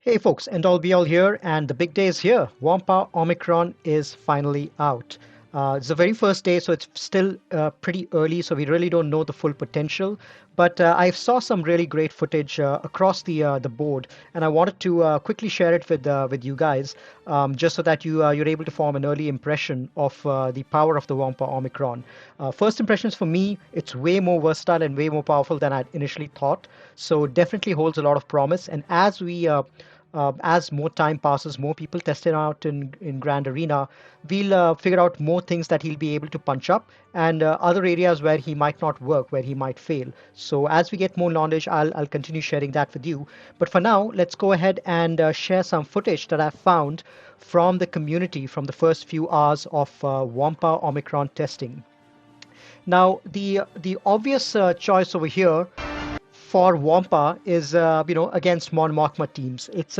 Hey folks, and all be all here, and the big day is here. Wampa Omicron is finally out. It's the very first day, so it's still pretty early, so we really don't know the full potential. But I saw some really great footage across the board, and I wanted to quickly share it with you guys, just so that you're able to form an early impression of the power of the Wampa Omicron. First impressions for me, it's way more versatile and way more powerful than I initially thought. So definitely holds a lot of promise. And as more time passes, more people test it out in Grand Arena, we'll figure out more things that he'll be able to punch up and other areas where he might not work, where he might fail. So as we get more knowledge, I'll continue sharing that with you. But for now, let's go ahead and share some footage that I found from the community from the first few hours of Wampa Omicron testing. Now, the obvious choice over here for Wampa is against Mon Mothma teams. It's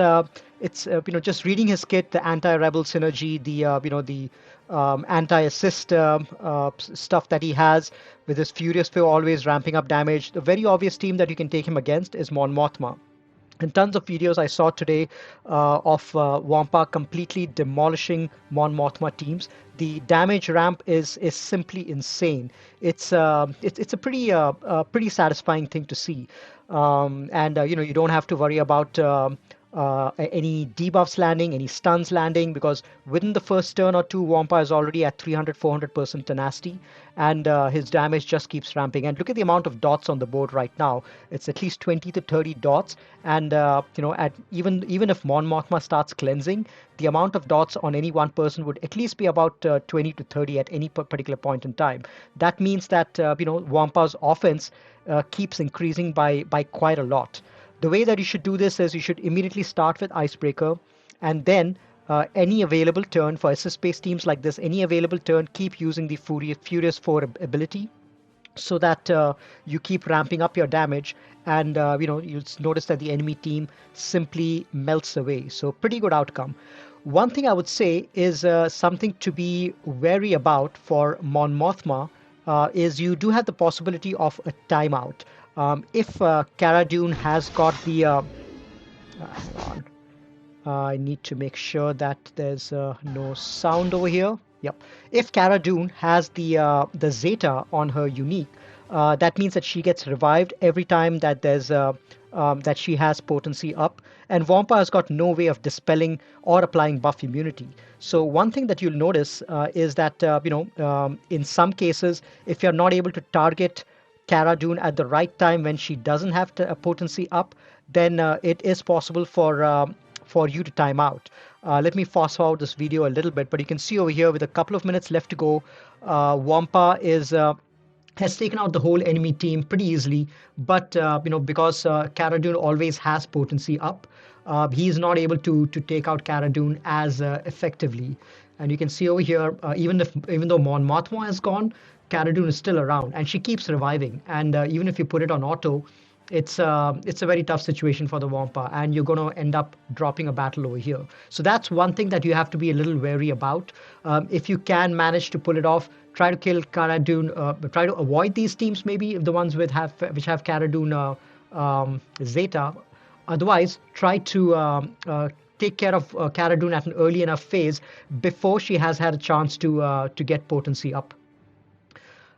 just reading his kit, the anti-rebel synergy, the anti-assist stuff that he has with his Furious Foe always ramping up damage. The very obvious team that you can take him against is Mon Mothma. And tons of videos I saw today of Wampa completely demolishing Mon Mothma teams. The damage ramp is simply insane. It's a pretty satisfying thing to see, and you don't have to worry about any debuffs landing, any stuns landing, because within the first turn or two, Wampa is already at 300-400% tenacity, and his damage just keeps ramping. And look at the amount of dots on the board right now. It's at least 20 to 30 dots, and at even if Mon Mothma starts cleansing, the amount of dots on any one person would at least be about 20 to 30 at any particular point in time. That means that Wampa's offense keeps increasing by quite a lot. The way that you should do this is you should immediately start with Icebreaker, and then any available turn for assist-based teams like this, any available turn, keep using the Furious 4 ability so that you keep ramping up your damage, and you'll notice that the enemy team simply melts away. So pretty good outcome. One thing I would say is something to be wary about for Mon Mothma is you do have the possibility of a timeout. If Cara Dune has got the hang on, I need to make sure that there's no sound over here. Yep. If Cara Dune has the Zeta on her unique, that means that she gets revived every time that there's that she has potency up, and Wampa has got no way of dispelling or applying buff immunity. So one thing that you'll notice is that in some cases, if you're not able to target Cara Dune at the right time when she doesn't have a potency up, then it is possible for you to time out. Let me fast forward this video a little bit, but you can see over here with a couple of minutes left to go, Wampa has taken out the whole enemy team pretty easily, but because Cara Dune always has potency up, he is not able to take out Cara Dune as effectively. And you can see over here, even though Mon Mothma has gone, Cara Dune is still around, and she keeps reviving. And even if you put it on auto, it's a very tough situation for the Wampa, and you're going to end up dropping a battle over here. So that's one thing that you have to be a little wary about. If you can manage to pull it off, try to kill Cara Dune. Try to avoid these teams, maybe the ones which have Cara Dune Zeta. Otherwise, try to take care of Cara Dune at an early enough phase before she has had a chance to get potency up.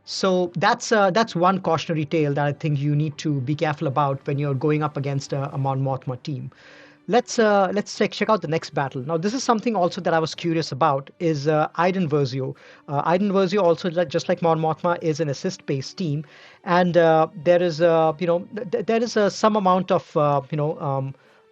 So that's one cautionary tale that I think you need to be careful about when you're going up against a Mon Mothma team. Let's check out the next battle. Now this is something also that I was curious about is Iden Versio. Iden Versio also just like Mon Mothma is an assist-based team, and there is there is some amount of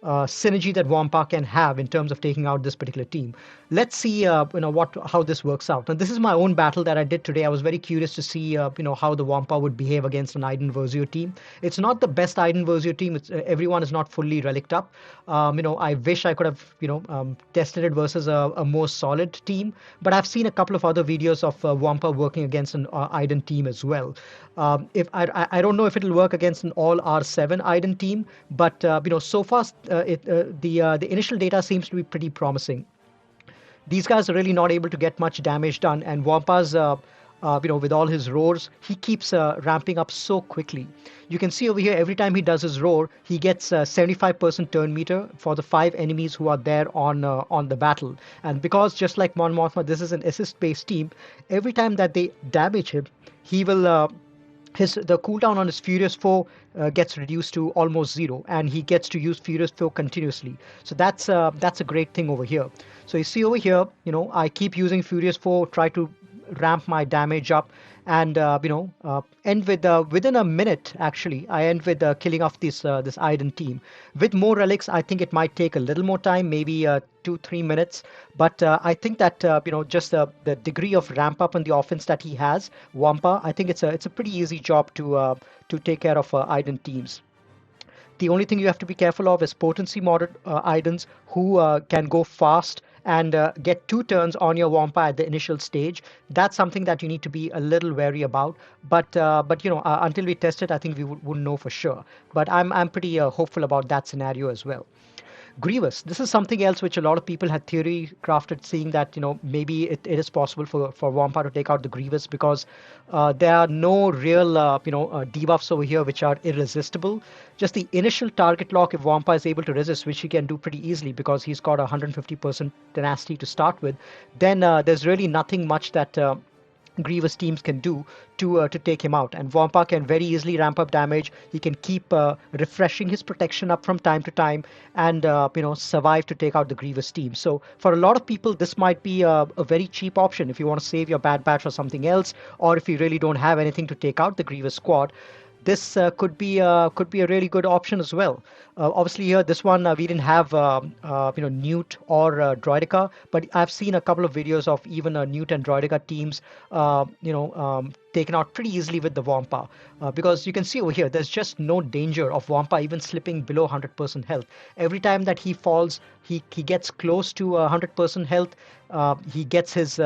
synergy that Wampa can have in terms of taking out this particular team. Let's see, how this works out. Now, this is my own battle that I did today. I was very curious to see, how the Wampa would behave against an Iden Versio team. It's not the best Iden Versio team. Everyone is not fully relicked up. I wish I could have, tested it versus a more solid team. But I've seen a couple of other videos of Wampa working against an Iden team as well. If I don't know if it'll work against an all R7 Iden team, but so far the initial data seems to be pretty promising. These guys are really not able to get much damage done, and Wampa's with all his roars, he keeps ramping up so quickly. You can see over here, every time he does his roar, he gets 75% turn meter for the 5 enemies who are there on the battle. And because just like Mon Mothma, this is an assist-based team, every time that they damage him, he will his the cooldown on his Furious Foe gets reduced to almost zero, and he gets to use Furious Foe continuously. So that's a great thing over here. So you see over here, I keep using Furious Foe, try to ramp my damage up, and end with within a minute. Actually, I end with killing off this Iden team. With more relics, I think it might take a little more time, maybe 2-3 minutes. But I think that just the degree of ramp up and the offense that he has, Wampa, I think it's a pretty easy job to take care of Iden teams. The only thing you have to be careful of is potency modded Idens who can go fast and get 2 turns on your Wampa at the initial stage. That's something that you need to be a little wary about. But until we test it, I think we wouldn't know for sure. But I'm pretty hopeful about that scenario as well. Grievous. This is something else which a lot of people had theory crafted, saying that maybe it is possible for Wampa to take out the Grievous because there are no real debuffs over here which are irresistible. Just the initial target lock, if Wampa is able to resist, which he can do pretty easily because he's got 150% tenacity to start with, then there's really nothing much that Grievous teams can do to take him out. And Wampa can very easily ramp up damage. He can keep refreshing his protection up from time to time, and survive to take out the Grievous team. So for a lot of people, this might be a very cheap option if you want to save your Bad Batch for something else, or if you really don't have anything to take out the Grievous squad. This could be a really good option as well. Obviously, here this one we didn't have Newt or Droideka, but I've seen a couple of videos of even Newt and Droideka teams, taken out pretty easily with the Wampa, because you can see over here there's just no danger of Wampa even slipping below 100% health. Every time that he falls, he gets close to 100% health. He gets his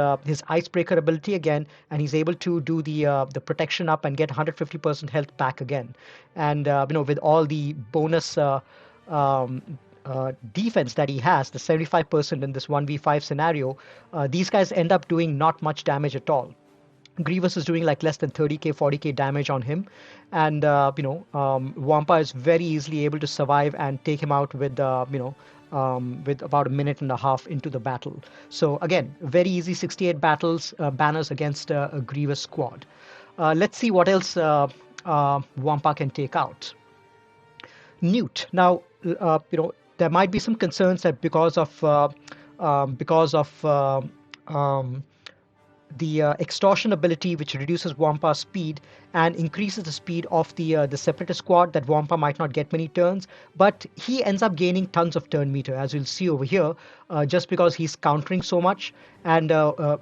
icebreaker ability again, and he's able to do the protection up and get 150% health back again. And with all the bonus um, defense that he has, the 75% in this 1v5 scenario, these guys end up doing not much damage at all. Grievous is doing like less than 30k, 40k damage on him, and Wampa is very easily able to survive and take him out with about a minute and a half into the battle. So again, very easy 68 battles banners against a Grievous squad. Let's see what else Wampa can take out. Newt. Now, there might be some concerns that because of the extortion ability, which reduces Wampa's speed and increases the speed of the Separatist squad, that Wampa might not get many turns, but he ends up gaining tons of turn meter, as you'll see over here, just because he's countering so much, and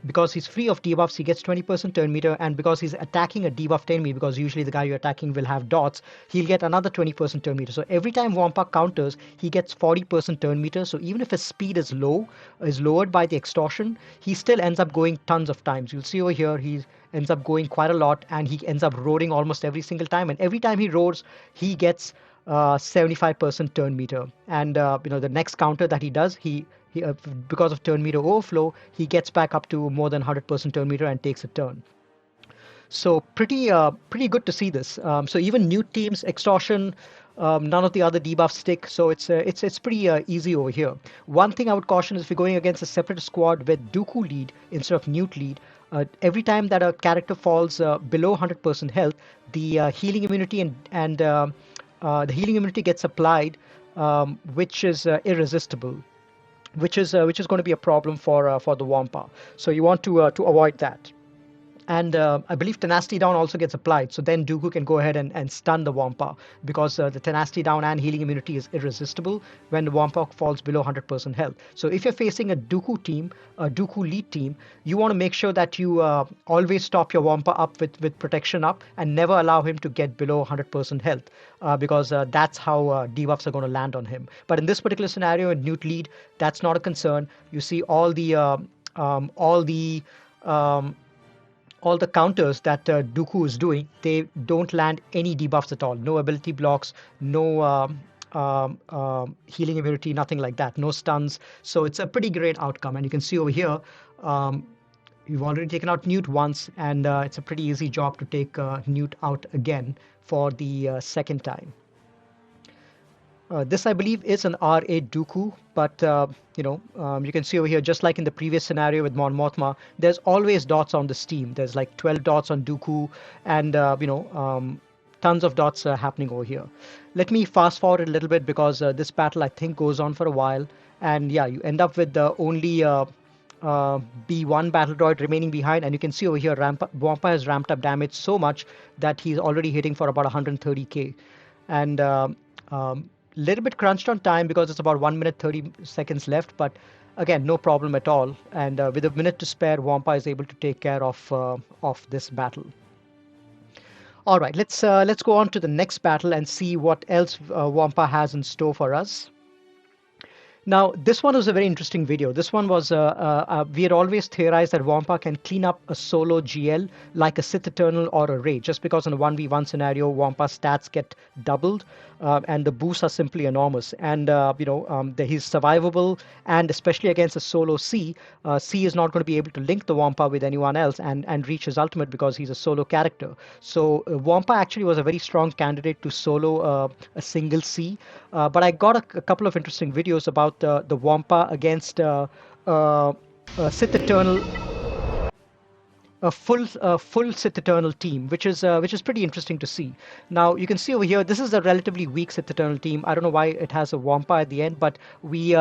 because he's free of debuffs, he gets 20% turn meter, and because he's attacking a debuffed enemy, because usually the guy you're attacking will have dots, he'll get another 20% turn meter. So every time Wampa counters, he gets 40% turn meter. So even if his speed is lowered by the extortion, he still ends up going tons of times. You'll see over here, he ends up going quite a lot, and he ends up roaring almost every single time. And every time he roars, he gets 75% turn meter. And the next counter that he does, he because of turn meter overflow, he gets back up to more than 100% turn meter and takes a turn. So pretty good to see this. So even new teams, extortion, none of the other debuffs stick. So it's pretty easy over here. One thing I would caution is if you're going against a separate squad with Dooku lead instead of Newt lead, every time that a character falls below 100% health, the healing immunity and the healing immunity gets applied, which is irresistible, which is going to be a problem for the Wampa. So you want to avoid that. And I believe Tenacity Down also gets applied. So then Dooku can go ahead and stun the Wampa, because the Tenacity Down and healing immunity is irresistible when the Wampa falls below 100% health. So if you're facing a Dooku team, a Dooku lead team, you want to make sure that you always stop your Wampa up with protection up and never allow him to get below 100% health, because that's how debuffs are going to land on him. But in this particular scenario, in Newt lead, that's not a concern. You see all the um, all the counters that Dooku is doing, they don't land any debuffs at all. No ability blocks, no healing immunity, nothing like that. No stuns. So it's a pretty great outcome. And you can see over here, We've already taken out Newt once, and it's a pretty easy job to take Newt out again for the second time. This, I believe, is an R8 Dooku, but you can see over here, just like in the previous scenario with Mon Mothma, there's always dots on this team. There's like 12 dots on Dooku, and tons of dots happening over here. Let me fast forward a little bit because this battle, I think, goes on for a while, and yeah, you end up with the only B1 battle droid remaining behind, and you can see over here, Wampa has ramped up damage so much that he's already hitting for about 130k, and little bit crunched on time because it's about 1 minute 30 seconds left, but again, no problem at all. And with a minute to spare, Wampa is able to take care of this battle. All right, let's go on to the next battle and see what else Wampa has in store for us. Now, this one was a very interesting video. This one was, we had always theorized that Wampa can clean up a solo GL like a Sith Eternal or a Rey, just because in a 1v1 scenario, Wampa's stats get doubled, and the boosts are simply enormous. And, he's survivable, and especially against a solo C, C is not going to be able to link the Wampa with anyone else and reach his ultimate because he's a solo character. So Wampa actually was a very strong candidate to solo a single C, but I got a couple of interesting videos about the Wampa against Sith Eternal, a full Sith Eternal team, which is pretty interesting to see. Now you can see over here, this is a relatively weak Sith Eternal team. I don't know why it has a Wampa at the end, but we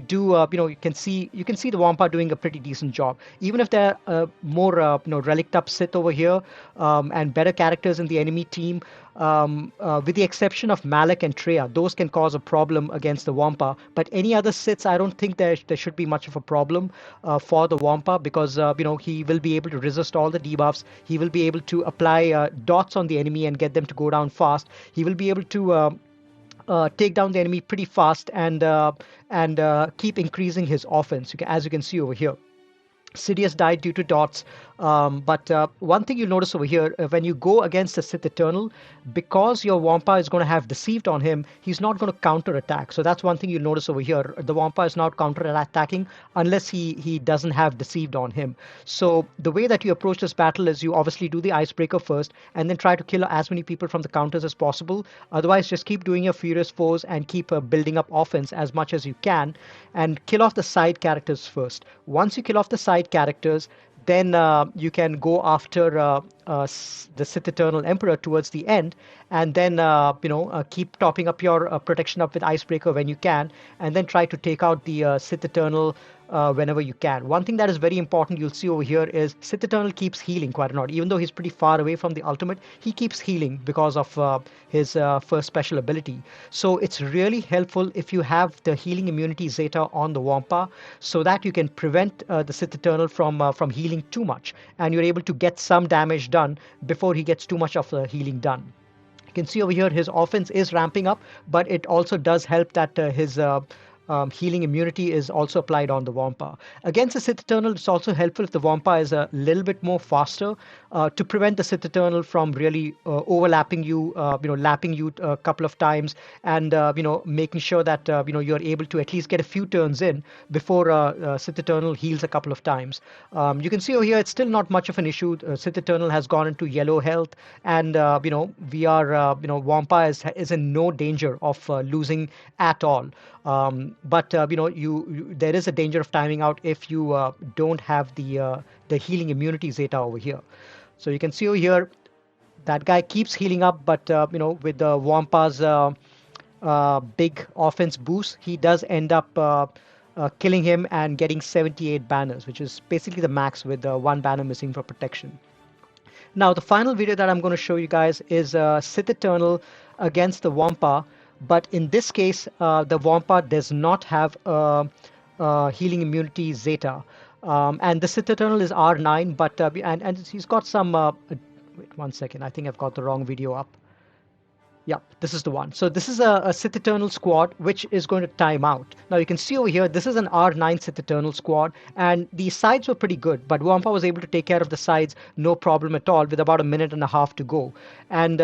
do you can see the Wampa doing a pretty decent job. Even if there are more relic up Sith over here and better characters in the enemy team. With the exception of Malak and Treya, those can cause a problem against the Wampa. But any other Siths, I don't think there should be much of a problem for the Wampa because he will be able to resist all the debuffs. He will be able to apply dots on the enemy and get them to go down fast. He will be able to take down the enemy pretty fast and keep increasing his offense. As you can see over here. Sidious died due to dots, but one thing you'll notice over here, when you go against the Sith Eternal, because your Wampa is going to have Deceived on him, he's not going to counter-attack. So that's one thing you'll notice over here. The Wampa is not counter-attacking unless he doesn't have Deceived on him. So the way that you approach this battle is you obviously do the Icebreaker first, and then try to kill as many people from the counters as possible. Otherwise, just keep doing your Furious Foes and keep building up offense as much as you can, and kill off the side characters first. Once you kill off the side characters, then you can go after the Sith Eternal Emperor towards the end, and then keep topping up your protection up with Icebreaker when you can, and then try to take out the Sith Eternal whenever you can. One thing that is very important you'll see over here is Sith Eternal keeps healing quite a lot. Even though he's pretty far away from the ultimate, he keeps healing because of his first special ability. So it's really helpful if you have the healing immunity Zeta on the Wampa, so that you can prevent the Sith Eternal from healing too much, and you're able to get some damage done before he gets too much of the healing done. You can see over here his offense is ramping up, but it also does help that his healing immunity is also applied on the Wampa. Against the Sith Eternal, it's also helpful if the Wampa is a little bit more faster to prevent the Sith Eternal from really overlapping you, lapping you a couple of times, and making sure that you're able to at least get a few turns in before Sith Eternal heals a couple of times. You can see over here it's still not much of an issue. Sith Eternal has gone into yellow health, and we are Wampa is in no danger of losing at all. But there is a danger of timing out if you don't have the healing immunity Zeta over here. So you can see over here that guy keeps healing up, but with the Wampa's big offense boost, he does end up killing him and getting 78 banners, which is basically the max with one banner missing for protection. Now the final video that I'm going to show you guys is Sith Eternal against the Wampa. But in this case, the Wampa does not have healing immunity Zeta. And the Sith Eternal is R9, but and he's got some... wait 1 second, I think I've got the wrong video up. Yeah, this is the one. So this is a Sith Eternal squad, which is going to time out. Now you can see over here, this is an R9 Sith Eternal squad, and the sides were pretty good, but Wampa was able to take care of the sides no problem at all with about a minute and a half to go. And,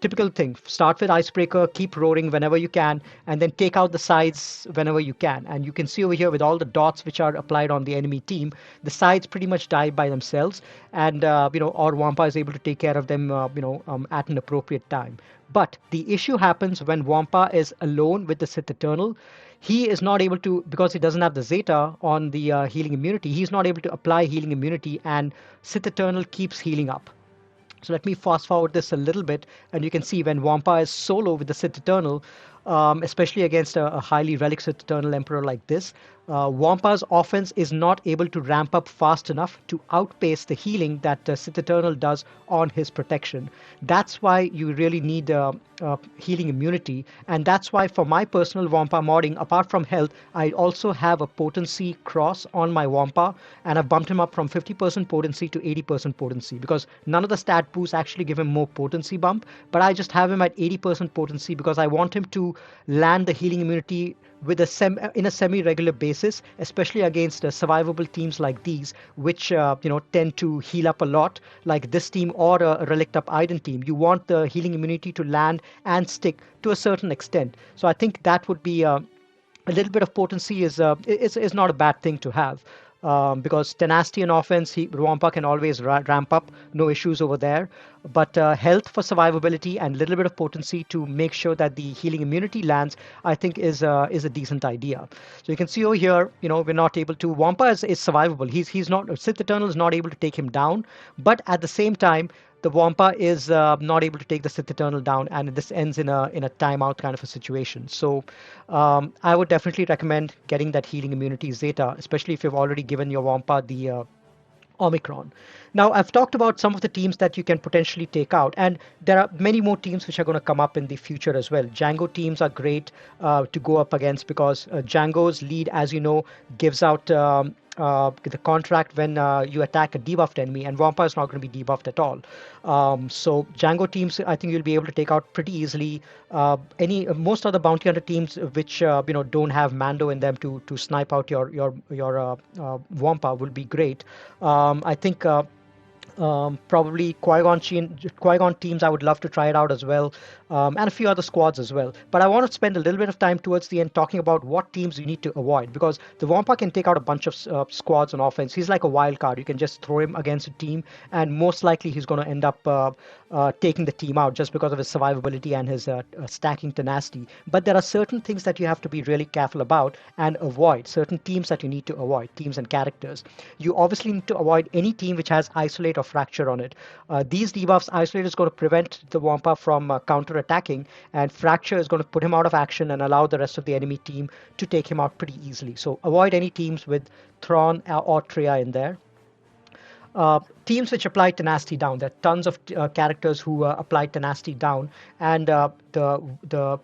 typical thing. Start with icebreaker, keep roaring whenever you can, and then take out the sides whenever you can. And you can see over here with all the dots which are applied on the enemy team, the sides pretty much die by themselves, and or Wampa is able to take care of them, at an appropriate time. But the issue happens when Wampa is alone with the Sith Eternal. He is not able to, because he doesn't have the Zeta on the healing immunity, he's not able to apply healing immunity, and Sith Eternal keeps healing up. So let me fast forward this a little bit, and you can see when Wampa is solo with the Sith Eternal, especially against a highly relic Sith Eternal Emperor like this, Wampa's offense is not able to ramp up fast enough to outpace the healing that Sith Eternal does on his protection. That's why you really need healing immunity, and that's why for my personal Wampa modding, apart from health, I also have a potency cross on my Wampa, and I've bumped him up from 50% potency to 80% potency because none of the stat boosts actually give him more potency bump, but I just have him at 80% potency because I want him to land the healing immunity with in a semi-regular basis, especially against survivable teams like these, which tend to heal up a lot, like this team or a relict up Iden team. You want the healing immunity to land and stick to a certain extent. So I think that would be a little bit of potency is not a bad thing to have. Because tenacity and offense, Wampa can always ramp up, no issues over there. But health for survivability and a little bit of potency to make sure that the healing immunity lands, I think is a decent idea. So you can see over here, we're not able to. Wampa is survivable. He's not. Sith Eternal is not able to take him down, but at the same time, the Wampa is not able to take the Sith Eternal down, and this ends in a timeout kind of a situation. So I would definitely recommend getting that healing immunity Zeta, especially if you've already given your Wampa the Omicron. Now, I've talked about some of the teams that you can potentially take out, and there are many more teams which are going to come up in the future as well. Django teams are great to go up against because Django's lead, as you know, gives out the contract when you attack a debuffed enemy, and Wampa is not going to be debuffed at all. So Django teams, I think you'll be able to take out pretty easily. Most other bounty hunter teams which don't have Mando in them to snipe out your Wampa will be great. I think. Probably Qui-Gon teams, I would love to try it out as well, and a few other squads as well. But I want to spend a little bit of time towards the end talking about what teams you need to avoid, because the Wampa can take out a bunch of squads on offense. He's like a wild card. You can just throw him against a team, and most likely he's going to end up taking the team out just because of his survivability and his stacking tenacity. But there are certain things that you have to be really careful about and avoid, certain teams that you need to avoid, teams and characters. You obviously need to avoid any team which has Isolate or Fracture on it. These debuffs, Isolate is going to prevent the Wampa from counter-attacking, and Fracture is going to put him out of action and allow the rest of the enemy team to take him out pretty easily. So avoid any teams with Thrawn or Treya in there. Teams which apply tenacity down. There are tons of characters who apply tenacity down, and the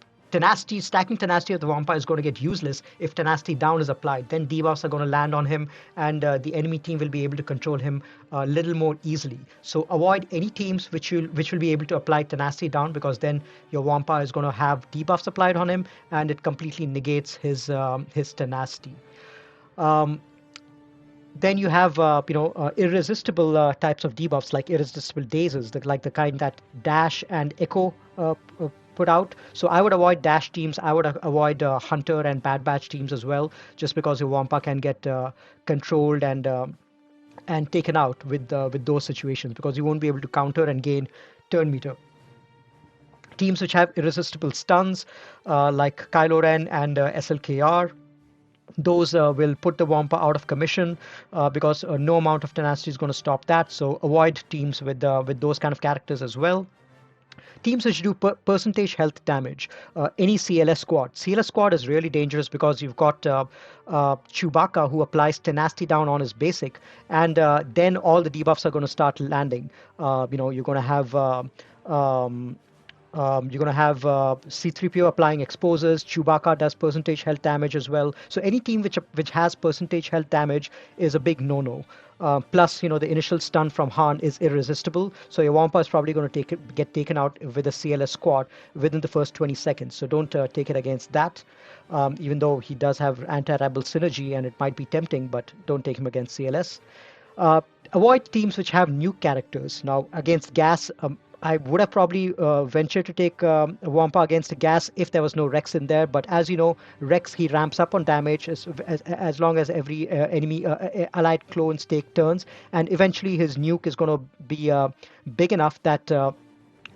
stacking tenacity of the Wampa is going to get useless if tenacity down is applied. Then debuffs are going to land on him, and the enemy team will be able to control him a little more easily. So avoid any teams which will be able to apply tenacity down, because then your Wampa is going to have debuffs applied on him, and it completely negates his tenacity. Then you have irresistible types of debuffs like irresistible dazes, like the kind that Dash and Echo put out. So I would avoid Dash teams. I would avoid Hunter and Bad Batch teams as well, just because your Wampa can get controlled and taken out with those situations, because you won't be able to counter and gain turn meter. Teams which have irresistible stuns like Kylo Ren and SLKR, those will put the Wampa out of commission because no amount of tenacity is going to stop that. So avoid teams with those kind of characters as well. Teams which do percentage health damage, any CLS squad. CLS squad is really dangerous because you've got Chewbacca who applies tenacity down on his basic, and then all the debuffs are going to start landing. You're going to have C-3PO applying exposures. Chewbacca does percentage health damage as well. So any team which has percentage health damage is a big no-no. Plus, the initial stun from Han is irresistible. So your Wampa is probably going to get taken out with a CLS squad within the first 20 seconds. So don't take it against that. Even though he does have anti-rebel synergy and it might be tempting, but don't take him against CLS. Avoid teams which have new characters. Now, against gas, I would have probably ventured to take Wampa against a gas if there was no Rex in there. But as you know, Rex he ramps up on damage as long as every enemy allied clones take turns, and eventually his nuke is going to be big enough that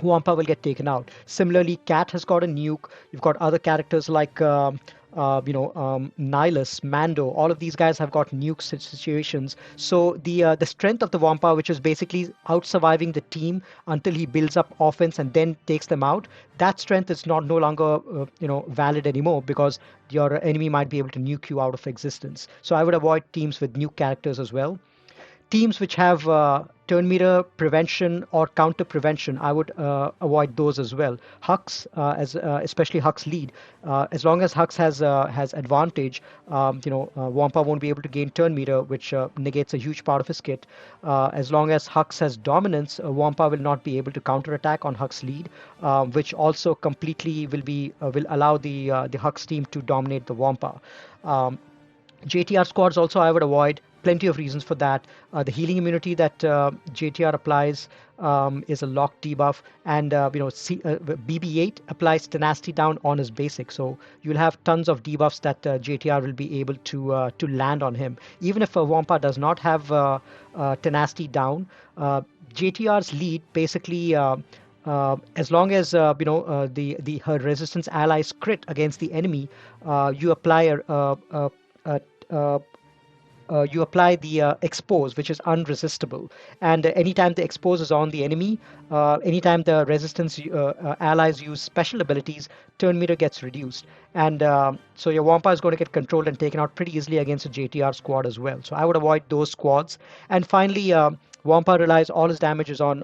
Wampa will get taken out. Similarly, Cat has got a nuke. You've got other characters like Nihilus, Mando. All of these guys have got nuke situations. So the strength of the Wampa, which is basically out surviving the team until he builds up offense and then takes them out, that strength is not no longer valid anymore because your enemy might be able to nuke you out of existence. So I would avoid teams with nuke characters as well. Teams which have turn meter prevention or counter prevention, I would avoid those as well. Hux, as especially Hux lead, as long as Hux has advantage, Wampa won't be able to gain turn meter, which negates a huge part of his kit. As long as Hux has dominance, Wampa will not be able to counter attack on Hux lead, which also completely will allow the Hux team to dominate the Wampa. JTR squads also I would avoid. Plenty of reasons for that. The healing immunity that JTR applies is a locked debuff, and BB-8 applies tenacity down on his basic. So you'll have tons of debuffs that JTR will be able to land on him. Even if a Wampa does not have tenacity down, JTR's lead basically. As long as the her resistance allies crit against the enemy, you apply the expose, which is unresistible. And anytime the expose is on the enemy, anytime the resistance allies use special abilities, turn meter gets reduced. And so your Wampa is going to get controlled and taken out pretty easily against a JTR squad as well. So I would avoid those squads. And finally, Wampa relies all his damages on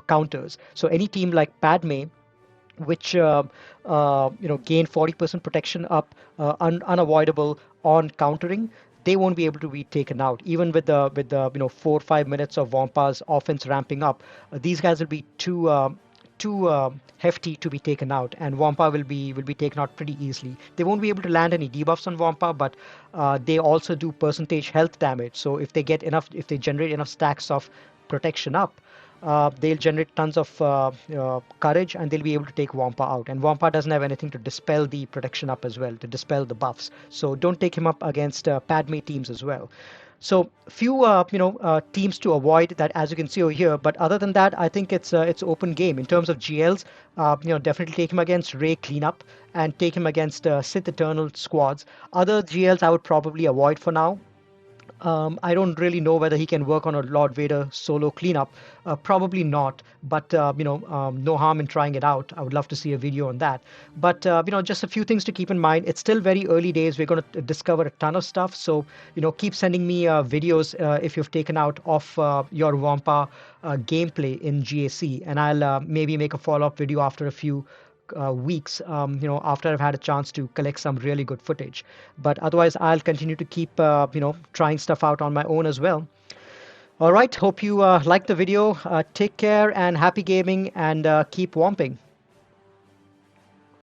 counters. So any team like Padme, which gain 40% protection up, unavoidable on countering, they won't be able to be taken out. Even with the 4 or 5 minutes of Wampa's offense ramping up, these guys will be too hefty to be taken out, and Wampa will be taken out pretty easily. They won't be able to land any debuffs on Wampa, but they also do percentage health damage. So if they generate enough stacks of protection up, they'll generate tons of courage, and they'll be able to take Wampa out. And Wampa doesn't have anything to dispel the protection up as well, to dispel the buffs. So don't take him up against Padme teams as well. So few teams to avoid that, as you can see over here. But other than that, I think it's open game in terms of GLs. Definitely take him against Rey cleanup and take him against Sith Eternal squads. Other GLs I would probably avoid for now. I don't really know whether he can work on a Lord Vader solo cleanup. Probably not, but no harm in trying it out. I would love to see a video on that. But just a few things to keep in mind. It's still very early days. We're going to discover a ton of stuff. So keep sending me videos if you've taken out of your Wampa gameplay in GAC, and I'll maybe make a follow-up video after a few weeks, after I've had a chance to collect some really good footage. But otherwise, I'll continue to keep, trying stuff out on my own as well. All right, hope you liked the video. Take care and happy gaming, and keep wamping.